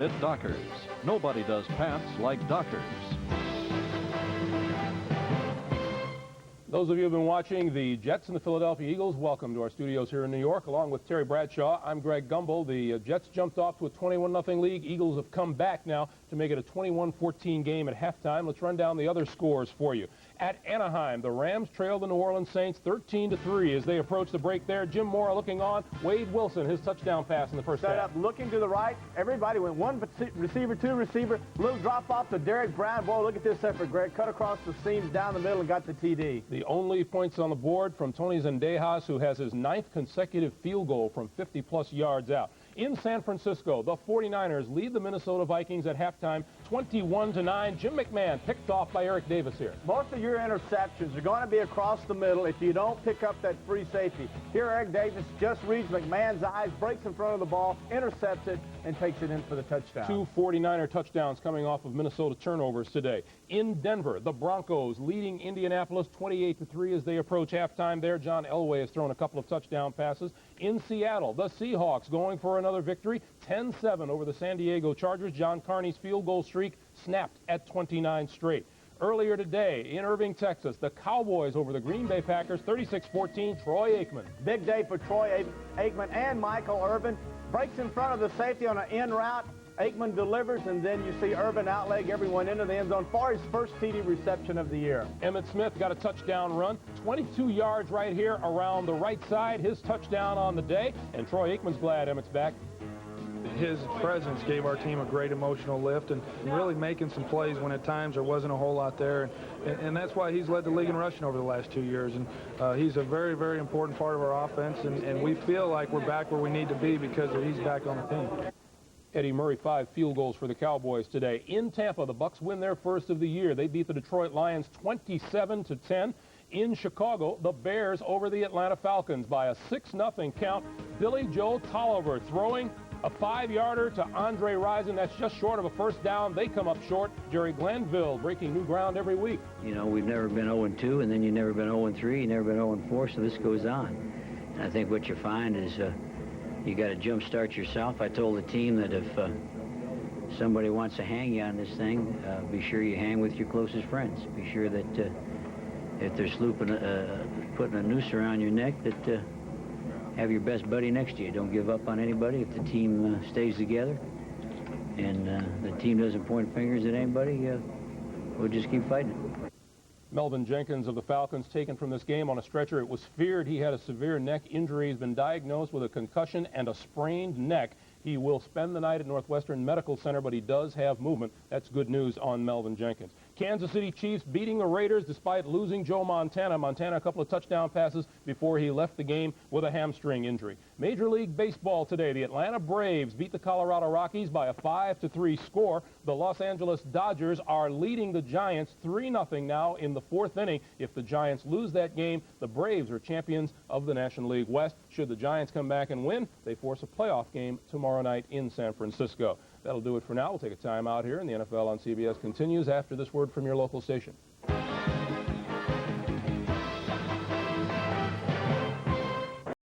At Dockers. Nobody does pants like Dockers. Those of you who have been watching the Jets and the Philadelphia Eagles, welcome to our studios here in New York. Along with Terry Bradshaw, I'm Greg Gumbel. The Jets jumped off to a 21-0 lead. Eagles have come back now to make it a 21-14 game at halftime. Let's run down the other scores for you. At Anaheim, the Rams trail the New Orleans Saints 13-3 as they approach the break there. Jim Mora looking on. Wade Wilson, his touchdown pass in the first half. Set up, looking to the right. Everybody went one receiver, two receiver. Little drop off to Derek Brown. Boy, look at this effort, Greg. Cut across the seams down the middle and got the TD. The only points on the board from Tony Zendejas, who has his 9th consecutive field goal from 50-plus yards out. In San Francisco, the 49ers lead the Minnesota Vikings at halftime 21-9. Jim McMahon picked off by Eric Davis here. Most of your interceptions are going to be across the middle if you don't pick up that free safety. Here, Eric Davis just reads McMahon's eyes, breaks in front of the ball, intercepts it, and takes it in for the touchdown. 2 49er touchdowns coming off of Minnesota turnovers today. In Denver, the Broncos leading Indianapolis 28-3 as they approach halftime there. John Elway has thrown a couple of touchdown passes. In Seattle, the Seahawks going for another victory, 10-7 over the San Diego Chargers. John Carney's field goal streak snapped at 29 straight. Earlier today in Irving, Texas, the Cowboys over the Green Bay Packers, 36-14, Troy Aikman. Big day for Troy Aikman and Michael Irvin. Breaks in front of the safety on an in route. Aikman delivers, and then you see Irvin outleg everyone into the end zone for his first TD reception of the year. Emmitt Smith got a touchdown run, 22 yards right here around the right side, his touchdown on the day, and Troy Aikman's glad Emmitt's back. His presence gave our team a great emotional lift and really making some plays when at times there wasn't a whole lot there. And that's why he's led the league in rushing over the last 2 years. And he's a very, very important part of our offense, and we feel like we're back where we need to be because he's back on the team. Eddie Murray, 5 field goals for the Cowboys today. In Tampa, the Bucs win their first of the year. They beat the Detroit Lions 27-10. In Chicago, the Bears over the Atlanta Falcons by a 6-0 count. Billy Joe Tolliver throwing a 5-yarder to Andre Rison. That's just short of a first down. They come up short. Jerry Glanville breaking new ground every week. You know, we've never been 0-2, and then you've never been 0-3, you've never been 0-4, so this goes on. And I think what you find is you got to jumpstart yourself. I told the team that if somebody wants to hang you on this thing, be sure you hang with your closest friends. Be sure that if they're putting a noose around your neck, that have your best buddy next to you. Don't give up on anybody. If the team stays together and the team doesn't point fingers at anybody, we'll just keep fighting it. Melvin Jenkins of the Falcons taken from this game on a stretcher. It was feared he had a severe neck injury. He's been diagnosed with a concussion and a sprained neck. He will spend the night at Northwestern Medical Center, but he does have movement. That's good news on Melvin Jenkins. Kansas City Chiefs beating the Raiders despite losing Joe Montana. Montana a couple of touchdown passes before he left the game with a hamstring injury. Major League Baseball today. The Atlanta Braves beat the Colorado Rockies by a 5-3 score. The Los Angeles Dodgers are leading the Giants 3-0 now in the 4th inning. If the Giants lose that game, the Braves are champions of the National League West. Should the Giants come back and win, they force a playoff game tomorrow night in San Francisco. That'll do it for now. We'll take a time out here, and the NFL on CBS continues after this word from your local station.